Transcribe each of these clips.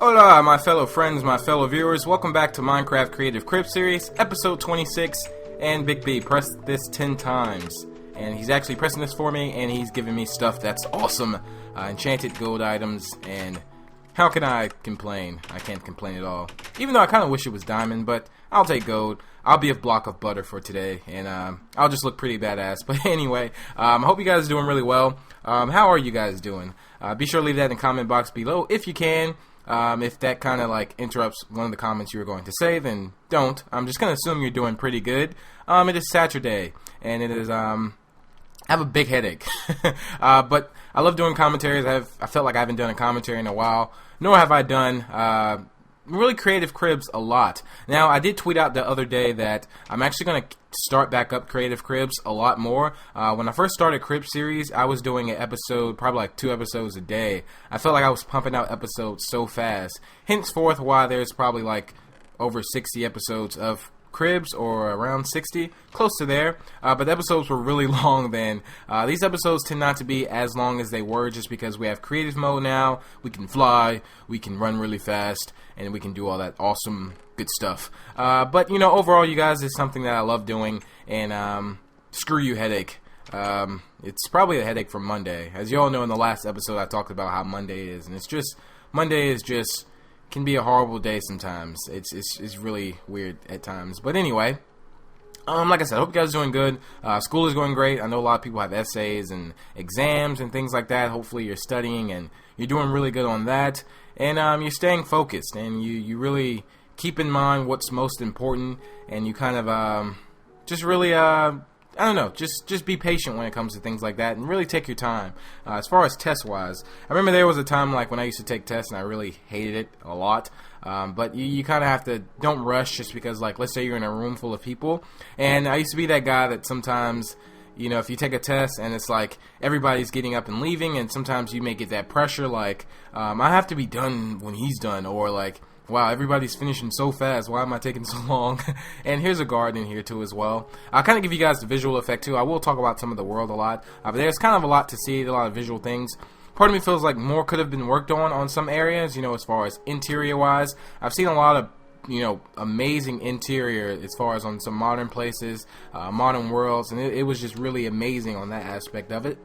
Hola, my fellow friends, my fellow viewers. Welcome back to Minecraft Creative Crib Series, episode 26. And Big B pressed this 10 times. And he's actually pressing this for me, and he's giving me stuff that's awesome. Enchanted gold items, and how can I complain? I can't complain at all. Even though I kind of wish it was diamond, but I'll take gold. I'll be a block of butter for today, and I'll just look pretty badass. But anyway, I hope you guys are doing really well. How are you guys doing? Be sure to leave that in the comment box below if you can. If that kind of like interrupts one of the comments you were going to say, then don't. I'm just going to assume you're doing pretty good. It is Saturday, and it is, I have a big headache. But I love doing commentaries. I felt like I haven't done a commentary in a while, nor have I done, really Creative Cribs a lot. Now, I did tweet out the other day that I'm actually going to start back up Creative Cribs a lot more. When I first started Crib Series, I was doing an episode, probably like 2 episodes a day. I felt like I was pumping out episodes so fast. Henceforth, why there's probably like over 60 episodes of Cribs, or around 60, close to there, but the episodes were really long then. These episodes tend not to be as long as they were just because we have creative mode now. We can fly, we can run really fast, and we can do all that awesome good stuff. But you know, overall, you guys, it's something that I love doing, and screw you, headache. It's probably a headache from Monday. As you all know, in the last episode I talked about how Monday is, and it's just, Monday is just can be a horrible day sometimes. It's really weird at times. But anyway, like I said, I hope you guys are doing good. School is going great. I know a lot of people have essays and exams and things like that. Hopefully you're studying and you're doing really good on that. And you're staying focused, and you really keep in mind what's most important, and you kind of just really I don't know, just be patient when it comes to things like that, and really take your time. As far as test-wise, I remember there was a time like when I used to take tests and I really hated it a lot. But you kind of have to, don't rush just because, like, let's say you're in a room full of people. And I used to be that guy that sometimes, you know, if you take a test and it's like everybody's getting up and leaving, and sometimes you may get that pressure like, I have to be done when he's done, or like, wow, everybody's finishing so fast. Why am I taking so long? And here's a garden in here too as well. I'll kind of give you guys the visual effect too. I will talk about some of the world a lot. But there's kind of a lot to see, a lot of visual things. Part of me feels like more could have been worked on some areas, you know, as far as interior-wise. I've seen a lot of, you know, amazing interior as far as on some modern places, modern worlds. And it was just really amazing on that aspect of it.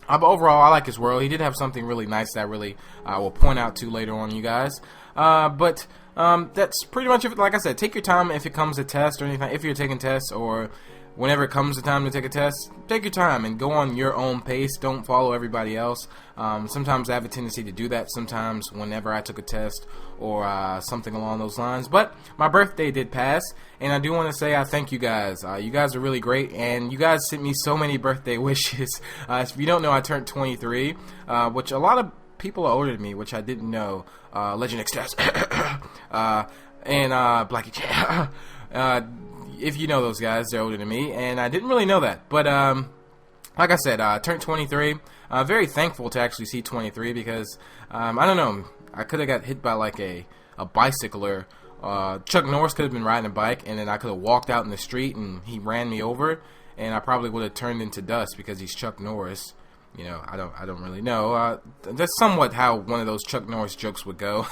But overall, I like his world. He did have something really nice that I really will point out to later on, you guys. But that's pretty much it. Like I said, take your time if it comes to test or anything. If you're taking tests, or whenever it comes to time to take a test, take your time and go on your own pace. Don't follow everybody else. Sometimes I have a tendency to do that sometimes whenever I took a test or something along those lines. But my birthday did pass, and I do want to say I thank you guys. You guys are really great, and you guys sent me so many birthday wishes. If you don't know, I turned 23, which a lot of people are older than me, which I didn't know. Legend X Stats and Blackie. If you know those guys, they're older than me, and I didn't really know that. But like I said, I turned 23. Very thankful to actually see 23 because I don't know, I could have got hit by like a bicycler. Chuck Norris could have been riding a bike, and then I could have walked out in the street and he ran me over, and I probably would have turned into dust because he's Chuck Norris. You know, I don't really know. That's somewhat how one of those Chuck Norris jokes would go.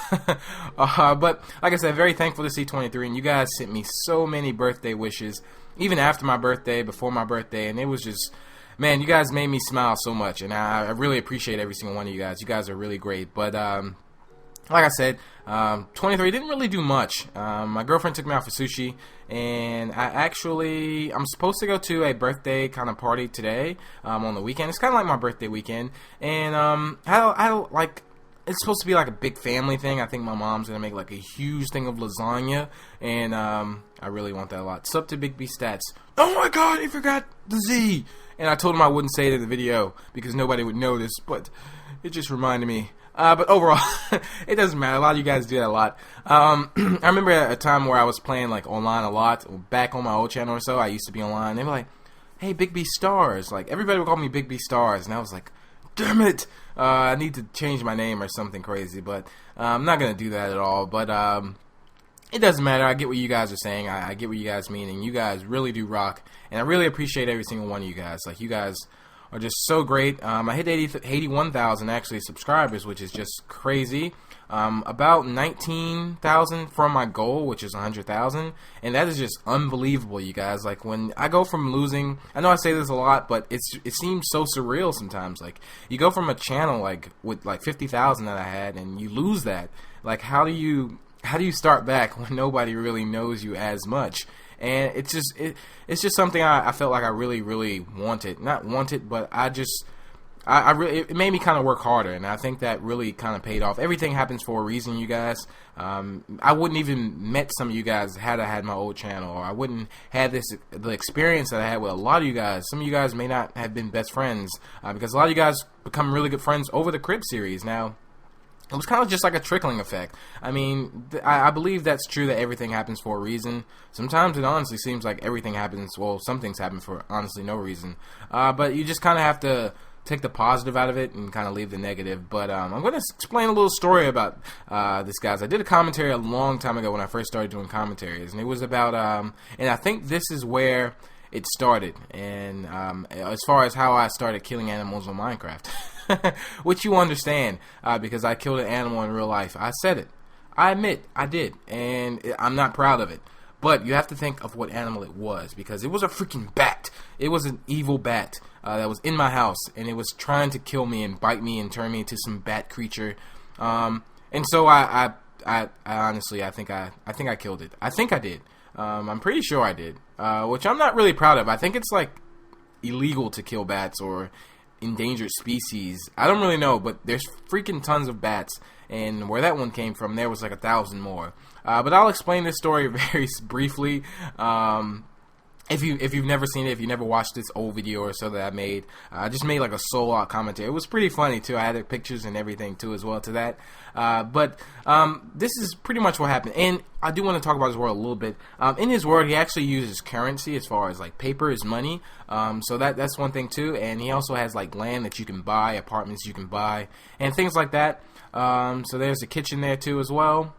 But like I said, very thankful to see 23, and you guys sent me so many birthday wishes, even after my birthday, before my birthday, and it was just, man, you guys made me smile so much, and I really appreciate every single one of you guys. You guys are really great. But like I said, 23 didn't really do much. My girlfriend took me out for sushi, and I'm supposed to go to a birthday kind of party today, on the weekend. It's kind of like my birthday weekend, and I like, it's supposed to be like a big family thing. I think my mom's gonna make like a huge thing of lasagna, and I really want that a lot. Sup to Big B Statz. Oh my god, I forgot the Z! And I told him I wouldn't say it in the video because nobody would notice, but it just reminded me. But overall, it doesn't matter. A lot of you guys do that a lot. I remember a time where I was playing like online a lot. Back on my old channel or so, I used to be online. They were like, hey, Big B Stars. Like, everybody would call me Big B Stars. And I was like, damn it. I need to change my name or something crazy. But I'm not going to do that at all. But it doesn't matter. I get what you guys are saying. I get what you guys mean. And you guys really do rock. And I really appreciate every single one of you guys. Like, you guys are just so great. I hit 81,000 actually subscribers, which is just crazy. about 19,000 from my goal, which is 100,000, and that is just unbelievable, you guys. Like, when I go from losing, I know I say this a lot, but it seems so surreal sometimes. Like, you go from a channel like with like 50,000 that I had, and you lose that. Like, how do you start back when nobody really knows you as much? And it's just something I felt like I really wanted. Not wanted, but I really, it made me kind of work harder, and I think that really kind of paid off. Everything happens for a reason, you guys. I wouldn't even met some of you guys had I had my old channel, or I wouldn't have the experience that I had with a lot of you guys. Some of you guys may not have been best friends, because a lot of you guys become really good friends over the Crib series. Now, it was kind of just like a trickling effect. I mean, I believe that's true, that everything happens for a reason. Sometimes it honestly seems like everything happens, well, some things happen for honestly no reason. But you just kind of have to take the positive out of it and kind of leave the negative. But I'm going to explain a little story about this, guys. I did a commentary a long time ago when I first started doing commentaries, and it was about, and I think this is where it started, and as far as how I started killing animals on Minecraft. Which you understand, because I killed an animal in real life. I said it. I admit I did, and I'm not proud of it. But you have to think of what animal it was, because it was a freaking bat. It was an evil bat that was in my house, and it was trying to kill me and bite me and turn me into some bat creature. And so I honestly, I think I killed it. I think I did. I'm pretty sure I did, which I'm not really proud of. I think it's like illegal to kill bats or endangered species. I don't really know, but there's freaking tons of bats, and where that one came from, there was like 1,000 more. But I'll explain this story very briefly. If you've never seen it, if you never watched this old video or so that I made, I just made like a solo out commentary. It was pretty funny too. I had pictures and everything too as well to that. But this is pretty much what happened. And I do want to talk about his world a little bit. In his world, he actually uses currency as far as like paper is money. So that's one thing too. And he also has like land that you can buy, apartments you can buy, and things like that. So there's a kitchen there too as well.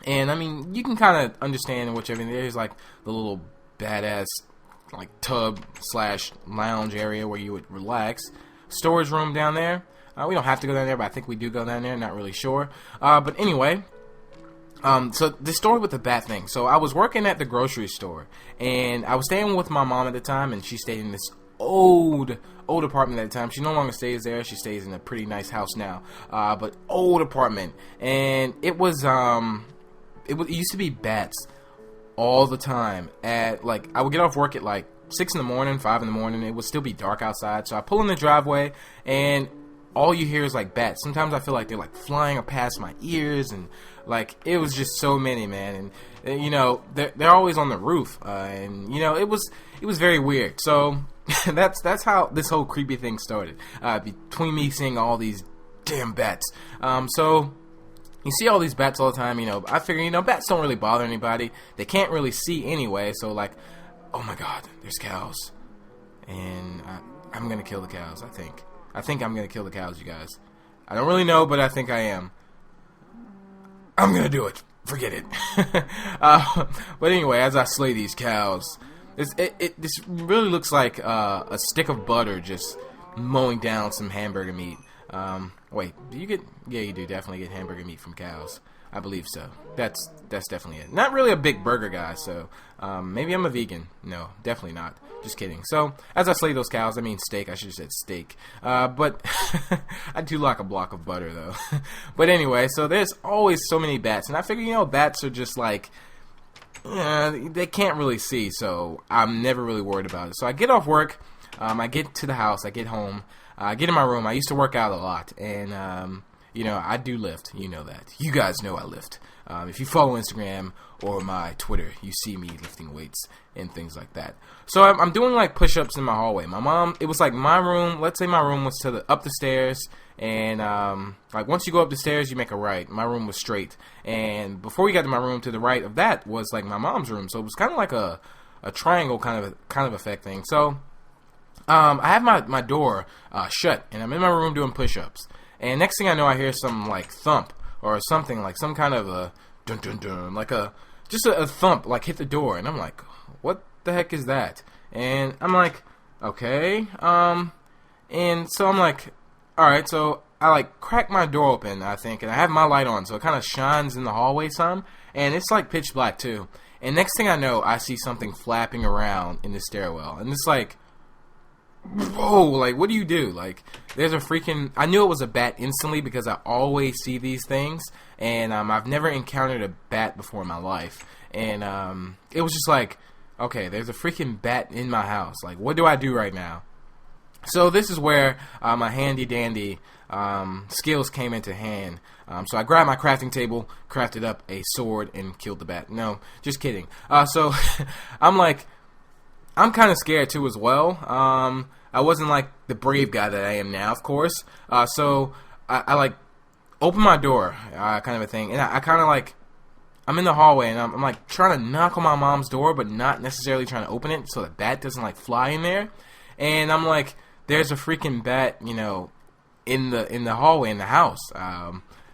And I mean, you can kind of understand whichever. There's like the little badass like tub / lounge area where you would relax. Storage room down there. We don't have to go down there, but I think we do go down there. Not really sure. But anyway, so the story with the bat thing. So I was working at the grocery store, and I was staying with my mom at the time, and she stayed in this old apartment at the time. She no longer stays there. She stays in a pretty nice house now, but old apartment. And it used to be bats all the time. At like, I would get off work at like 6 in the morning, 5 in the morning. It would still be dark outside, so I pull in the driveway, and all you hear is like bats. Sometimes I feel like they're like flying past my ears, and like it was just so many, man. And you know, they're always on the roof, and you know, it was very weird. So that's how this whole creepy thing started, between me seeing all these damn bats. So you see all these bats all the time, you know. I figure, you know, bats don't really bother anybody. They can't really see anyway, so like, oh my god, there's cows. And I'm gonna kill the cows, I think. I think I'm gonna kill the cows, you guys. I don't really know, but I think I am. I'm gonna do it. Forget it. But anyway, as I slay these cows, this really looks like a stick of butter just mowing down some hamburger meat. Wait, do you get? Yeah, you do definitely get hamburger meat from cows. I believe so. That's definitely it. Not really a big burger guy, so maybe I'm a vegan. No, definitely not. Just kidding. So as I slay those cows, I mean steak. I should have said steak. But I do like a block of butter though. But anyway, so there's always so many bats, and I figure, you know, bats are just like, they can't really see, so I'm never really worried about it. So I get off work. I get to the house. I get home. I get in my room. I used to work out a lot, and you know, I do lift. You know that. You guys know I lift. If you follow Instagram or my Twitter, you see me lifting weights and things like that. So I'm doing like push-ups in my hallway. My mom, it was like my room. Let's say my room was up the stairs, and like once you go up the stairs, you make a right. My room was straight, and before we got to my room, to the right of that was like my mom's room. So it was kind of like a triangle kind of effect thing. So I have my door shut, and I'm in my room doing push-ups. And next thing I know, I hear some like thump or something, like some kind of a dun dun dun, like just a thump, like hit the door. And I'm like, what the heck is that? And I'm like, okay. And so I'm like, all right. So I like crack my door open, I think, and I have my light on, so it kind of shines in the hallway some, and it's like pitch black too. And next thing I know, I see something flapping around in the stairwell, and it's like, whoa, like, what do you do? Like, there's a freaking, I knew it was a bat instantly because I always see these things, and I've never encountered a bat before in my life, and it was just like, okay, there's a freaking bat in my house, like, what do I do right now? So this is where my handy dandy skills came into hand. So I grabbed my crafting table, crafted up a sword, and killed the bat. No, just kidding. So I'm kind of scared too as well. I wasn't like the brave guy that I am now, of course. So I like open my door, kind of a thing, and I kind of like, I'm in the hallway and I'm like trying to knock on my mom's door, but not necessarily trying to open it so the bat doesn't like fly in there. And I'm like, there's a freaking bat, you know, in the hallway in the house.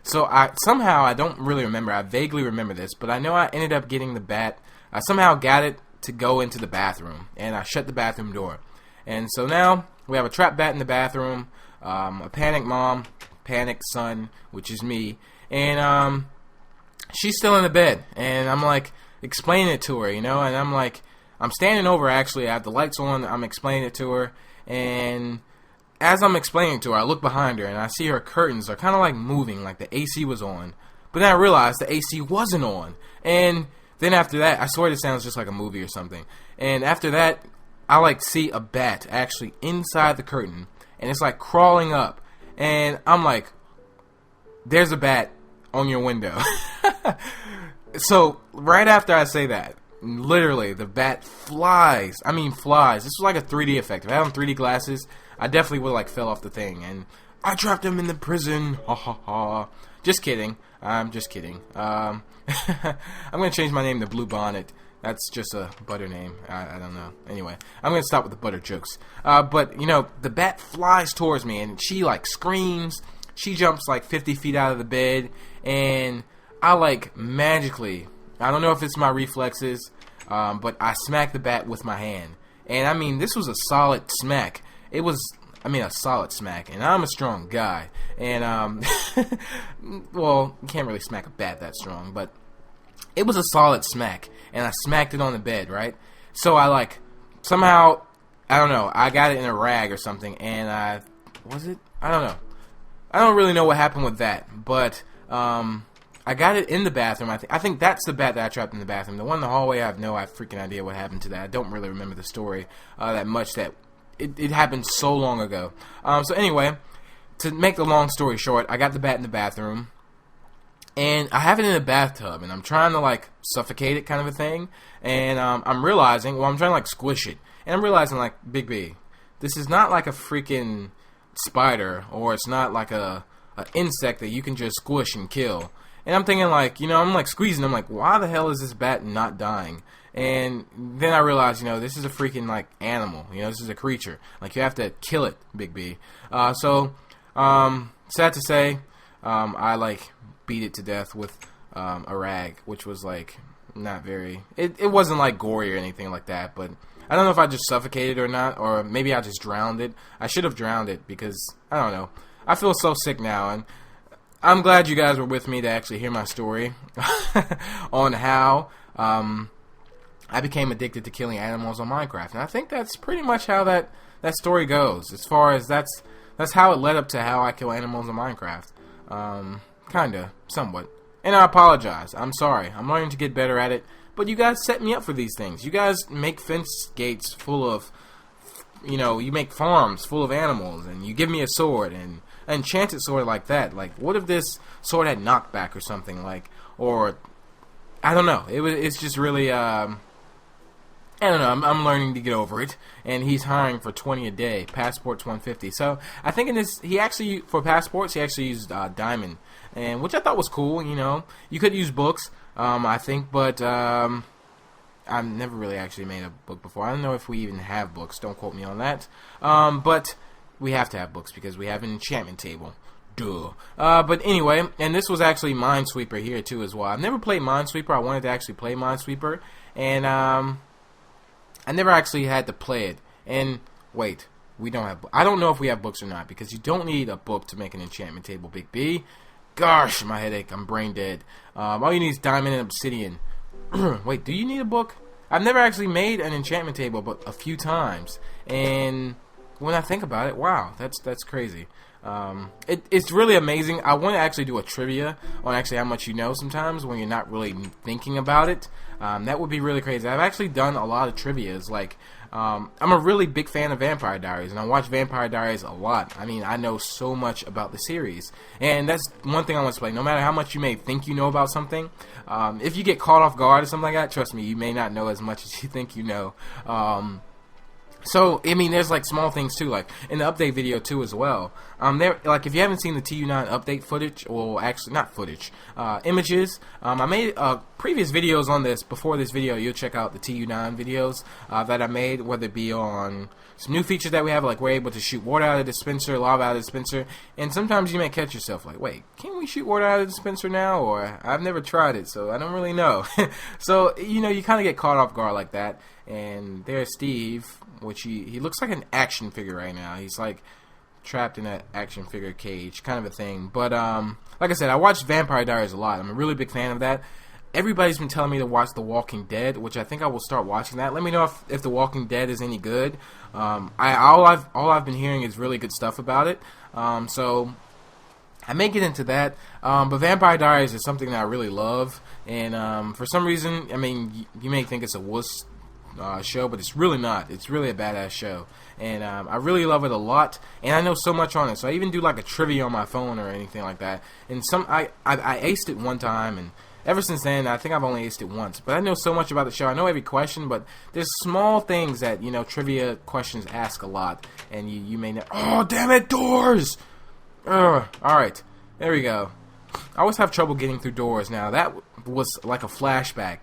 So I don't really remember. I vaguely remember this, but I know I ended up getting the bat. I somehow got it to go into the bathroom, and I shut the bathroom door. And so now we have a trapped bat in the bathroom, a panicked mom, panicked son, which is me, and she's still in the bed. And I'm like explaining it to her, you know, and I'm like, I'm standing over actually. I have the lights on. I'm explaining it to her, and as I'm explaining to her, I look behind her and I see her curtains are kind of like moving, like the AC was on. But then I realized the AC wasn't on. And then after that, I swear this sounds just like a movie or something. And after that, I like see a bat actually inside the curtain, and it's like crawling up. And I'm like, there's a bat on your window. So right after I say that, literally the bat flies. I mean flies. This was like a 3D effect. If I had on 3D glasses, I definitely would like fell off the thing, and I trapped him in the prison. Ha ha ha. Just kidding. I'm just kidding. I'm gonna change my name to Blue Bonnet. That's just a butter name. I don't know. Anyway, I'm gonna stop with the butter jokes. But you know, the bat flies towards me, and she like screams. She jumps like 50 feet out of the bed, and I like magically, I don't know if it's my reflexes, but I smack the bat with my hand. And I mean, this was a solid smack. It was, I mean, a solid smack. And I'm a strong guy. And, well, you can't really smack a bat that strong, but it was a solid smack. And I smacked it on the bed, right? So I like, somehow, I don't know, I got it in a rag or something. And was it? I don't know. I don't really know what happened with that. But, I got it in the bathroom. I think that's the bat that I trapped in the bathroom. The one in the hallway, I have no freaking idea what happened to that. I don't really remember the story that much. That it happened so long ago. So anyway, to make the long story short, I got the bat in the bathroom, and I have it in a bathtub, and I'm trying to like suffocate it, kind of a thing. And I'm realizing, well, I'm trying to like squish it, and I'm realizing like, Big B, this is not like a freaking spider, or it's not like a insect that you can just squish and kill. And I'm thinking like, you know, I'm like squeezing. I'm like, why the hell is this bat not dying? And then I realized, you know, this is a freaking like animal. You know, this is a creature. Like you have to kill it, Big B. So sad to say, I like beat it to death with a rag, which was like not very. It wasn't like gory or anything like that, but I don't know if I just suffocated or not, or maybe I just drowned it. I should have drowned it because I don't know. I feel so sick now, and I'm glad you guys were with me to actually hear my story on how I became addicted to killing animals on Minecraft. And I think that's pretty much how that story goes. As far as that's how it led up to how I kill animals on Minecraft. Kinda, somewhat. And I apologize. I'm sorry. I'm learning to get better at it. But you guys set me up for these things. You guys make fence gates full of, you know, you make farms full of animals, and you give me a sword and an enchanted sword like that. Like, what if this sword had knockback or something, like, or I don't know. It's just really I don't know. I'm learning to get over it. And he's hiring for 20 a day. Passport's 150. So I think in this, he actually for passports he actually used diamond, and which I thought was cool. You know, you could use books, I think, but I've never really actually made a book before. I don't know if we even have books. Don't quote me on that. But we have to have books because we have an enchantment table. Duh. But anyway, and this was actually Minesweeper here too as well. I've never played Minesweeper. I wanted to actually play Minesweeper, and I never actually had to play it. And wait, we don't have. I don't know if we have books or not, because you don't need a book to make an enchantment table, Big B. Gosh, my headache. I'm brain dead. All you need is diamond and obsidian. Wait, do you need a book? I've never actually made an enchantment table, but a few times. And when I think about it, wow, that's crazy. It's really amazing. I want to actually do a trivia on actually how much you know sometimes when you're not really thinking about it. That would be really crazy. I've actually done a lot of trivias. Like, I'm a really big fan of Vampire Diaries, and I watch Vampire Diaries a lot. I mean, I know so much about the series, and that's one thing I want to play. No matter how much you may think you know about something, if you get caught off guard or something like that, trust me, you may not know as much as you think you know. So, I mean, there's like small things too, like in the update video too as well. Like if you haven't seen the TU9 update footage, well, actually not footage, images. I made previous videos on this. Before this video, you'll check out the TU9 videos that I made, whether it be on some new features that we have, like we're able to shoot water out of the dispenser, lava out of the dispenser, and sometimes you may catch yourself like, wait, can we shoot water out of the dispenser now? Or I've never tried it, so I don't really know. So, you know, you kind of get caught off guard like that. And there's Steve, which he looks like an action figure right now. He's like trapped in that action figure cage, kind of a thing. But like I said, I watch Vampire Diaries a lot. I'm a really big fan of that. Everybody's been telling me to watch The Walking Dead, which I think I will start watching that. Let me know if The Walking Dead is any good. All I've been hearing is really good stuff about it. So I may get into that. But Vampire Diaries is something that I really love. And for some reason, I mean, you may think it's a wuss show, but it's really not. It's really a badass show, and I really love it a lot, and I know so much on it. So I even do like a trivia on my phone or anything like that. And I aced it one time, and ever since then I think I've only aced it once. But I know so much about the show. I know every question, but there's small things that, you know, trivia questions ask a lot, and you may not. Oh, damn it, doors! All right, there we go. I always have trouble getting through doors now. That was like a flashback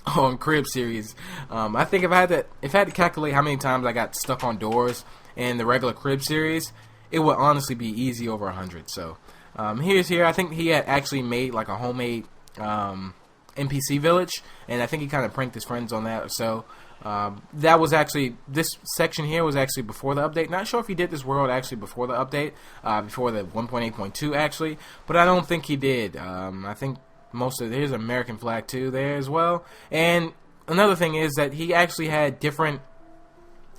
on Crib series. I think if I had to calculate how many times I got stuck on doors in the regular Crib series, it would honestly be easy over 100. So here. I think he had actually made like a homemade NPC village, and I think he kind of pranked his friends on that. So that was actually, this section here was actually before the update. Not sure if he did this world actually before the update, before the 1.8.2 actually, but I don't think he did. I think there's an American flag too there as well. And another thing is that he actually had different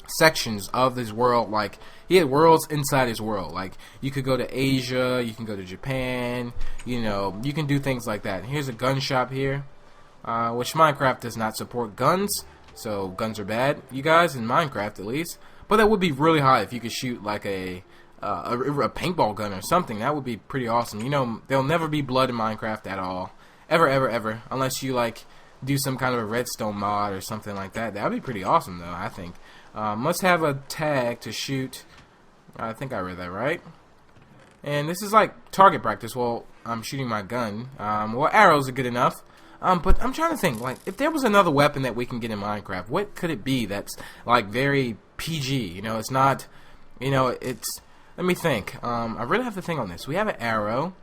sections of this world. Like, he had worlds inside his world. Like, you could go to Asia, you can go to Japan, you know, you can do things like that. Here's a gun shop here, which Minecraft does not support guns, so guns are bad, you guys, in Minecraft at least. But that would be really hot if you could shoot like a paintball gun or something. That would be pretty awesome. You know, there'll never be blood in Minecraft at all. Ever. Unless you, like, do some kind of a redstone mod or something like that. That would be pretty awesome, though, I think. Must have a tag to shoot. I think I read that right. And this is like target practice. Well, I'm shooting my gun. Well, arrows are good enough. But I'm trying to think, like, if there was another weapon that we can get in Minecraft, what could it be that's, like, very PG? You know, it's not, you know, it's, let me think. I really have to think on this. We have an arrow.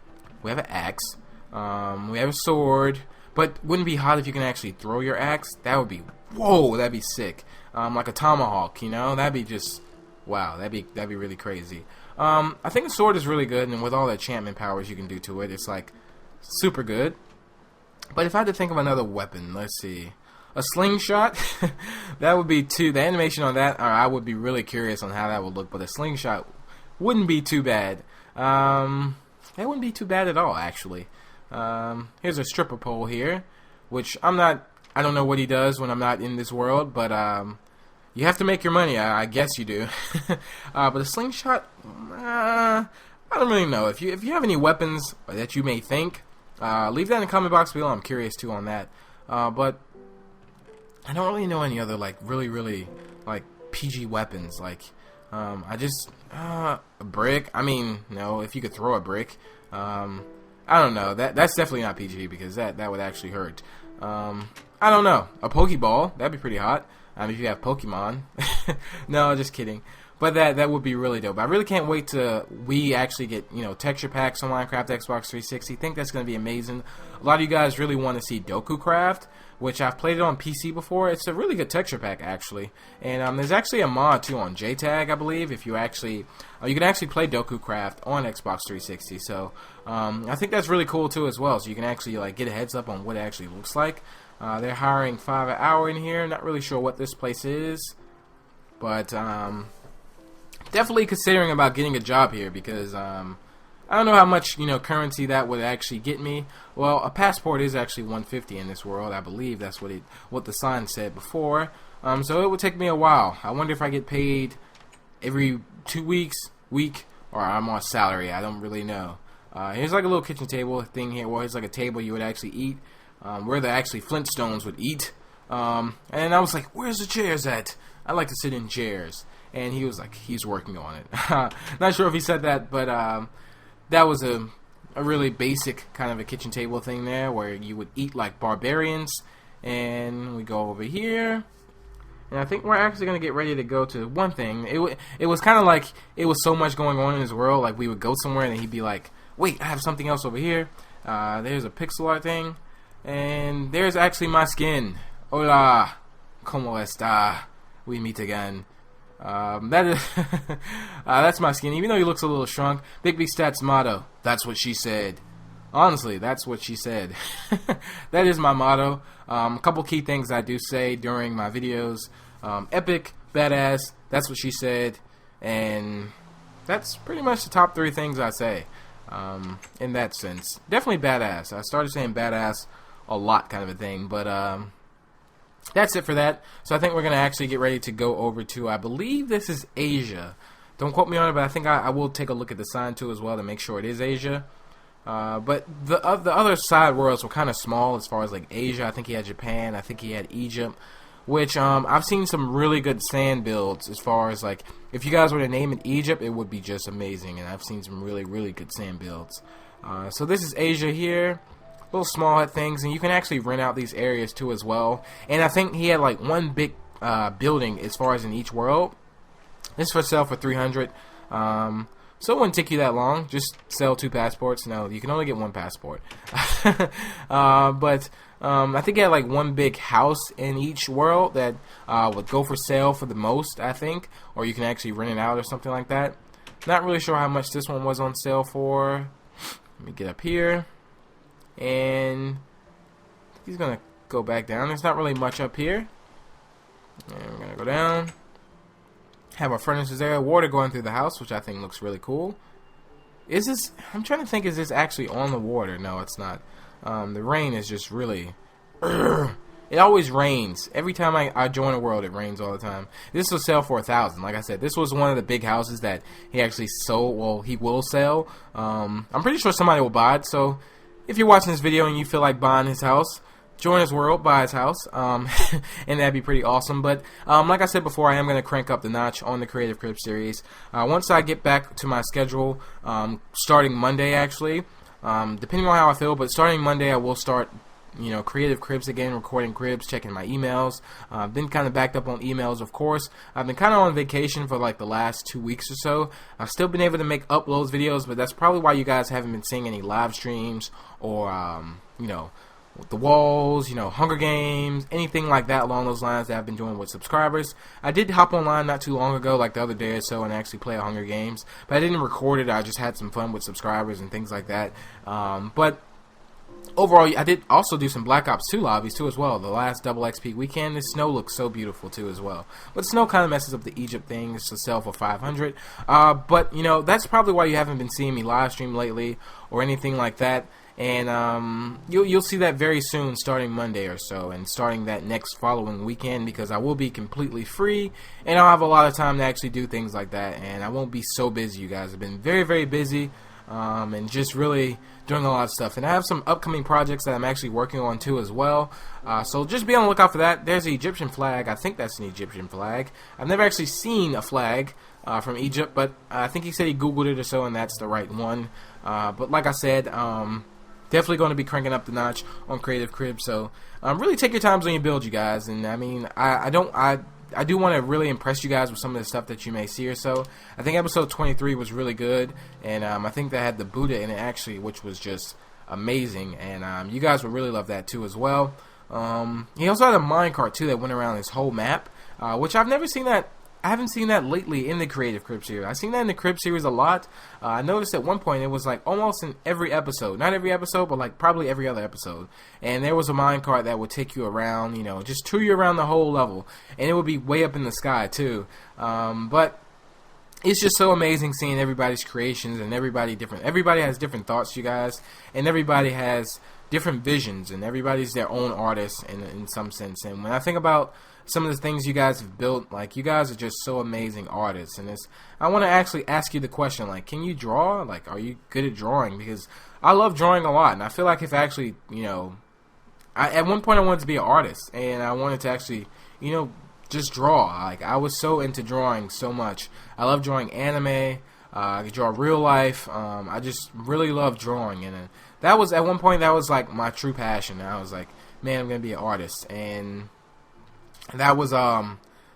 We have an axe. We have a sword, but wouldn't it be hot if you can actually throw your axe? That would be, whoa, that'd be sick. Like a tomahawk, you know, that'd be just, wow, that'd be really crazy. I think a sword is really good, and with all the enchantment powers you can do to it, it's like super good. But if I had to think of another weapon, let's see, a slingshot, that would be too, the animation on that, I would be really curious on how that would look, but a slingshot wouldn't be too bad. That wouldn't be too bad at all, actually. Here's a stripper pole here, which I don't know what he does when I'm not in this world, but you have to make your money, I guess you do. But a slingshot, I don't really know. If you have any weapons that you may think, leave that in the comment box below. I'm curious too on that. But I don't really know any other like really like PG weapons. Like a brick. I mean, no, if you could throw a brick. I don't know. That's definitely not PG because that would actually hurt. I don't know. A Pokeball, that'd be pretty hot. If you have Pokemon. No, just kidding. But that would be really dope. I really can't wait to we actually get, you know, texture packs on Minecraft Xbox 360. I think that's going to be amazing. A lot of you guys really want to see Doku Craft, which I've played it on PC before. It's a really good texture pack, actually. And there's actually a mod, too, on JTAG, I believe, if you actually... you can actually play Doku Craft on Xbox 360. So, I think that's really cool, too, as well. So you can actually, like, get a heads up on what it actually looks like. They're hiring $5 an hour in here. Not really sure what this place is. But, definitely considering about getting a job here because I don't know how much, you know, currency that would actually get me. Well, a passport is actually $150 in this world. I believe that's what the sign said before. So it would take me a while. I wonder if I get paid every 2 weeks, or I'm on salary. I don't really know. Here's like a little kitchen table thing here. Well, here's like a table you would actually eat, where the actually Flintstones would eat. And I was like, where's the chairs at? I like to sit in chairs. And he was like, he's working on it. Not sure if he said that, but that was a really basic kind of a kitchen table thing there where you would eat like barbarians. And we go over here. And I think we're actually going to get ready to go to one thing. It was kind of like it was so much going on in his world. Like we would go somewhere and he'd be like, wait, I have something else over here. There's a pixel art thing. And there's actually my skin. Hola, como esta? We meet again. That is that's my skin. Even though he looks a little shrunk. B Statz motto. That's what she said. Honestly, that's what she said. That is my motto. A couple key things I do say during my videos. Epic, badass. That's what she said. And that's pretty much the top 3 things I say. In that sense, definitely badass. I started saying badass a lot, kind of a thing. But that's it for that. So I think we're going to actually get ready to go over to, I believe this is Asia. Don't quote me on it, but I think I will take a look at the sign too as well to make sure it is Asia. But the other side worlds were kind of small as far as like Asia. I think he had Japan. I think he had Egypt. Which I've seen some really good sand builds as far as like, if you guys were to name it Egypt, it would be just amazing. And I've seen some really, really good sand builds. So this is Asia here. Little small things, and you can actually rent out these areas too as well. And I think he had like one big building as far as in each world. This is for sale for 300. So it wouldn't take you that long. Just sell 2 passports. No, you can only get 1 passport. But I think he had like one big house in each world that would go for sale for the most, I think, or you can actually rent it out or something like that. Not really sure how much this one was on sale for. Let me get up here. And he's gonna go back down. There's not really much up here. And we're gonna go down. Have our furnaces there. Water going through the house, which I think looks really cool. Is this? I'm trying to think. Is this actually on the water? No, it's not. The rain is just really. It always rains. Every time I join a world, it rains all the time. This will sell for 1,000. Like I said, this was one of the big houses that he actually sold. Well, he will sell. I'm pretty sure somebody will buy it. So. If you're watching this video and you feel like buying his house, join his world, buy his house, and that'd be pretty awesome. But like I said before, I am going to crank up the notch on the Creative Crib series. Once I get back to my schedule, starting Monday actually, depending on how I feel, but starting Monday I will start, you know, Creative Cribs again, recording cribs, checking my emails. Been kind of backed up on emails, of course. I've been kind of on vacation for like the last 2 weeks or so. I've still been able to make uploads videos, but that's probably why you guys haven't been seeing any live streams or, you know, the walls, you know, Hunger Games, anything like that along those lines that I've been doing with subscribers. I did hop online not too long ago, like the other day or so, and actually play Hunger Games, but I didn't record it. I just had some fun with subscribers and things like that. But overall, I did also do some Black Ops 2 lobbies too as well. The last double XP weekend, the snow looks so beautiful too as well. But snow kind of messes up the Egypt thing. It's to sell for 500. But you know, that's probably why you haven't been seeing me live stream lately or anything like that. And you'll see that very soon, starting Monday or so, and starting that next following weekend, because I will be completely free and I'll have a lot of time to actually do things like that, and I won't be so busy. You guys have been very, very busy. And just really doing a lot of stuff. And I have some upcoming projects that I'm actually working on too as well. So just be on the lookout for that. There's the Egyptian flag. I think that's an Egyptian flag. I've never actually seen a flag from Egypt, but I think he said he Googled it or so, and that's the right one. But like I said, definitely going to be cranking up the notch on Creative Crib. So really take your times when you build, you guys. And I mean, I I do want to really impress you guys with some of the stuff that you may see or so. I think episode 23 was really good, and I think that had the Buddha in it actually, which was just amazing, and you guys would really love that too as well. He also had a minecart too that went around his whole map, which I've never seen that. I haven't seen that lately in the Creative Crib series. I've seen that in the Crib series a lot. I noticed at one point it was like almost in every episode. Not every episode, but like probably every other episode. And there was a minecart that would take you around, you know, just tour you around the whole level. And it would be way up in the sky too. But it's just so amazing seeing everybody's creations and everybody has different thoughts, you guys. And everybody has different visions. And everybody's their own artist in some sense. And when I think about some of the things you guys have built, like, you guys are just so amazing artists, and I want to actually ask you the question, like, can you draw? Like, are you good at drawing? Because I love drawing a lot, and I feel like if actually, you know, at one point I wanted to be an artist, and I wanted to actually, you know, just draw. Like, I was so into drawing so much. I love drawing anime. I could draw real life. I just really love drawing, and that was, at one point, that was like my true passion. I was like, man, I'm gonna be an artist, and that was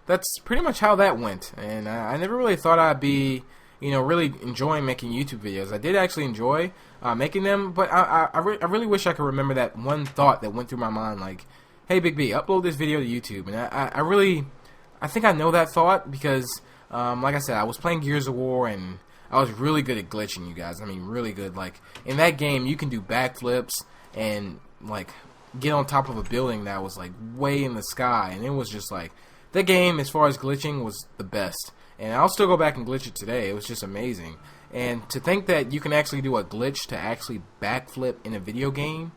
that's pretty much how that went. And I never really thought I'd be, you know, really enjoying making YouTube videos. I did actually enjoy making them, but I really wish I could remember that one thought that went through my mind, like, hey Big B, upload this video to YouTube. And I think I know that thought because like I said, I was playing Gears of War and I was really good at glitching, you guys. I mean, really good. Like, in that game you can do backflips and like get on top of a building that was like way in the sky, and it was just like, that game as far as glitching was the best, and I'll still go back and glitch it today. It was just amazing. And to think that you can actually do a glitch to actually backflip in a video game,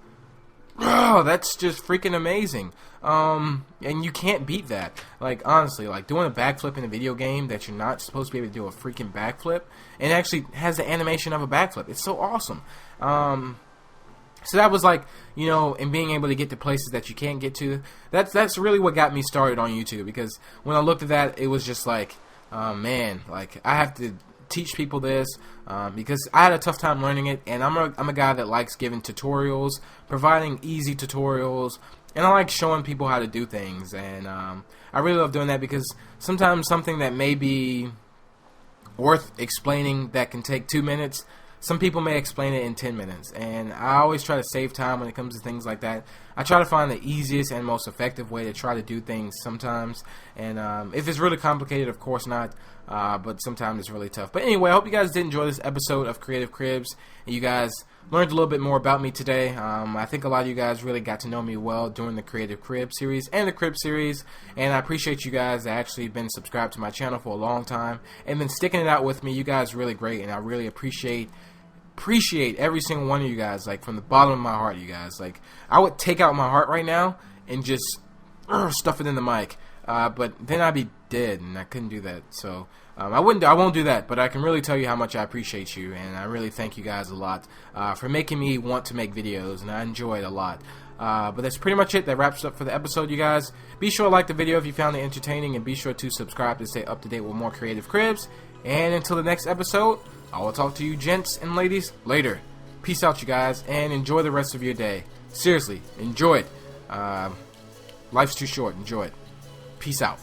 oh, that's just freaking amazing. And you can't beat that. Like, honestly, like doing a backflip in a video game that you're not supposed to be able to do a freaking backflip, and it actually has the animation of a backflip. It's so awesome. So that was like, you know, and being able to get to places that you can't get to, that's really what got me started on YouTube. Because when I looked at that, it was just like, man, like, I have to teach people this, because I had a tough time learning it, and I'm a guy that likes giving tutorials, providing easy tutorials, and I like showing people how to do things. And I really love doing that, because sometimes something that may be worth explaining that can take 2 minutes, some people may explain it in 10 minutes, and I always try to save time when it comes to things like that. I try to find the easiest and most effective way to try to do things sometimes, and if it's really complicated, of course not, but sometimes it's really tough. But anyway, I hope you guys did enjoy this episode of Creative Cribs, and you guys learned a little bit more about me today. I think a lot of you guys really got to know me well during the Creative Crib series and the Crib series, and I appreciate you guys that actually been subscribed to my channel for a long time and been sticking it out with me. You guys are really great, and I really appreciate every single one of you guys, like, from the bottom of my heart, you guys. Like, I would take out my heart right now and just stuff it in the mic, but then I'd be dead, and I couldn't do that. So I won't do that, but I can really tell you how much I appreciate you, and I really thank you guys a lot for making me want to make videos, and I enjoy it a lot. But that's pretty much it. That wraps up for the episode, you guys. Be sure to like the video if you found it entertaining, and be sure to subscribe to stay up to date with more Creative Cribs. And until the next episode, I will talk to you gents and ladies later. Peace out, you guys, and enjoy the rest of your day. Seriously, enjoy it. Life's too short. Enjoy it. Peace out.